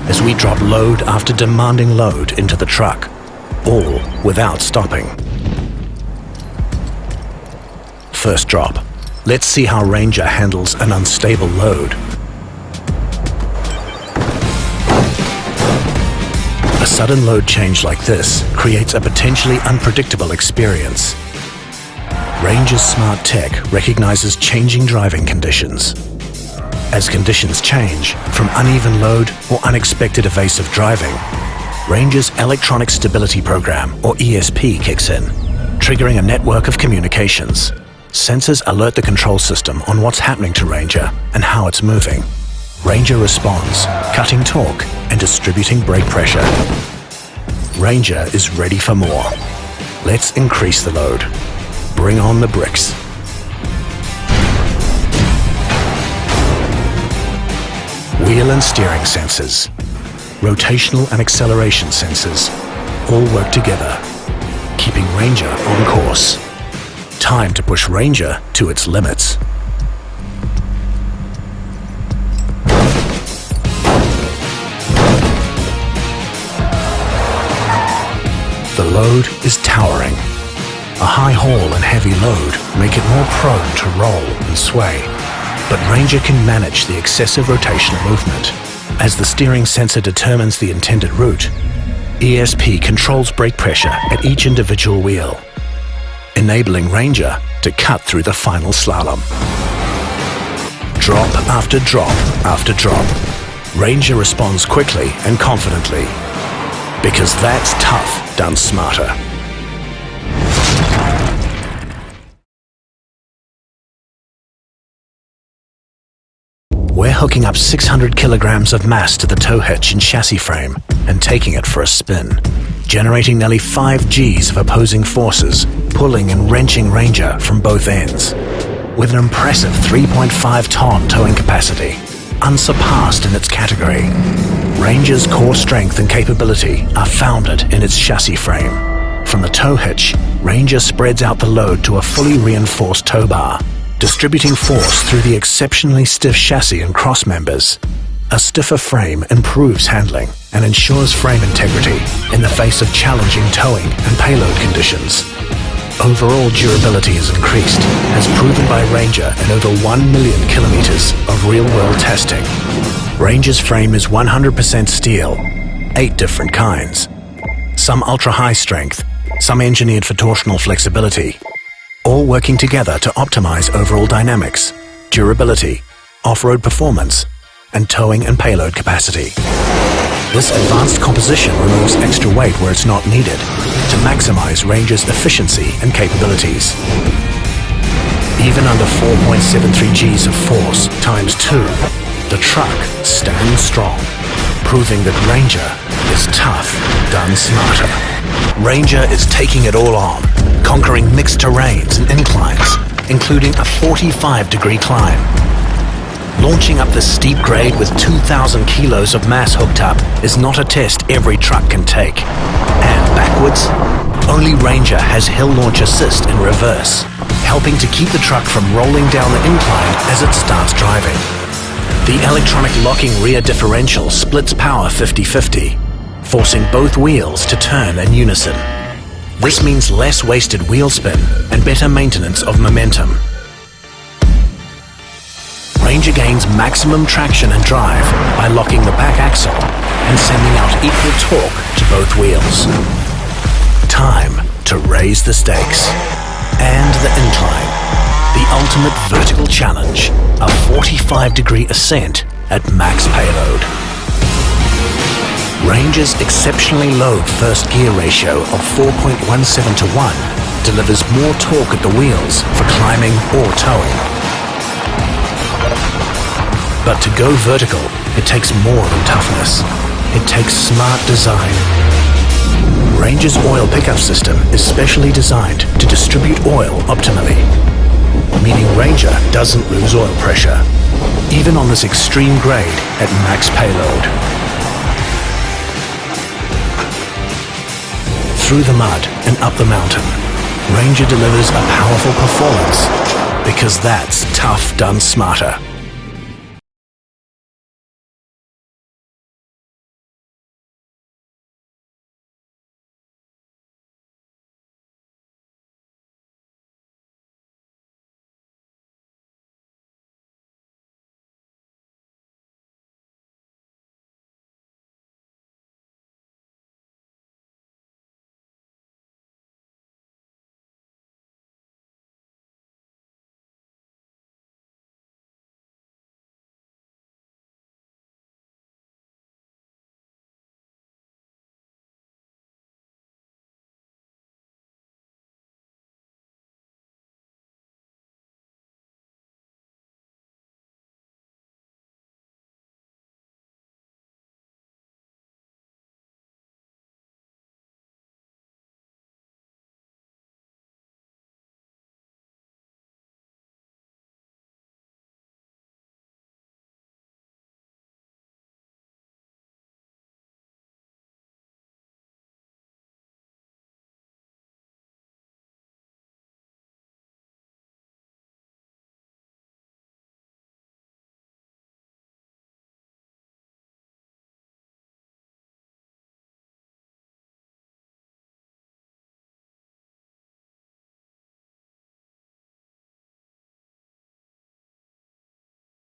as we drop load after demanding load into the truck, all without stopping. First drop. Let's see how Ranger handles an unstable load. A sudden load change like this creates a potentially unpredictable experience. Ranger's smart tech recognizes changing driving conditions. As conditions change, from uneven load or unexpected evasive driving, Ranger's Electronic Stability Program, or ESP, kicks in, triggering a network of communications. Sensors alert the control system on what's happening to Ranger and how it's moving. Ranger responds, cutting torque and distributing brake pressure. Ranger is ready for more. Let's increase the load. Bring on the bricks. Wheel and steering sensors, rotational and acceleration sensors, all work together, keeping Ranger on course. Time to push Ranger to its limits. The load is towering. A high haul and heavy load make it more prone to roll and sway. But Ranger can manage the excessive rotational movement. As the steering sensor determines the intended route, ESP controls brake pressure at each individual wheel, enabling Ranger to cut through the final slalom. Drop after drop after drop, Ranger responds quickly and confidently, because that's tough done smarter. We're hooking up 600 kilograms of mass to the tow hitch and chassis frame and taking it for a spin, generating nearly 5 Gs of opposing forces, pulling and wrenching Ranger from both ends. With an impressive 3.5-ton towing capacity, unsurpassed in its category, Ranger's core strength and capability are founded in its chassis frame. From the tow hitch, Ranger spreads out the load to a fully reinforced tow bar, distributing force through the exceptionally stiff chassis and cross members. A stiffer frame improves handling and ensures frame integrity in the face of challenging towing and payload conditions. Overall durability is increased, as proven by Ranger in over 1 million kilometers of real-world testing. Ranger's frame is 100% steel, 8 different kinds. Some ultra-high strength, some engineered for torsional flexibility, all working together to optimize overall dynamics, durability, off-road performance, and towing and payload capacity. This advanced composition removes extra weight where it's not needed to maximize Ranger's efficiency and capabilities. Even under 4.73 Gs of force times 2, the truck stands strong, proving that Ranger is tough done smarter. Ranger is taking it all on, conquering mixed terrains and inclines, including a 45-degree climb. Launching up the steep grade with 2,000 kilos of mass hooked up is not a test every truck can take. And backwards, only Ranger has hill launch assist in reverse, helping to keep the truck from rolling down the incline as it starts driving. The electronic locking rear differential splits power 50-50, forcing both wheels to turn in unison. This means less wasted wheel spin and better maintenance of momentum. Ranger gains maximum traction and drive by locking the back axle and sending out equal torque to both wheels. Time to raise the stakes. And the incline. The ultimate vertical challenge, a 45-degree ascent at max payload. Ranger's exceptionally low first gear ratio of 4.17 to 1 delivers more torque at the wheels for climbing or towing. But to go vertical, it takes more than toughness. It takes smart design. Ranger's oil pickup system is specially designed to distribute oil optimally, meaning Ranger doesn't lose oil pressure, even on this extreme grade at max payload. Through the mud and up the mountain, Ranger delivers a powerful performance because that's tough done smarter.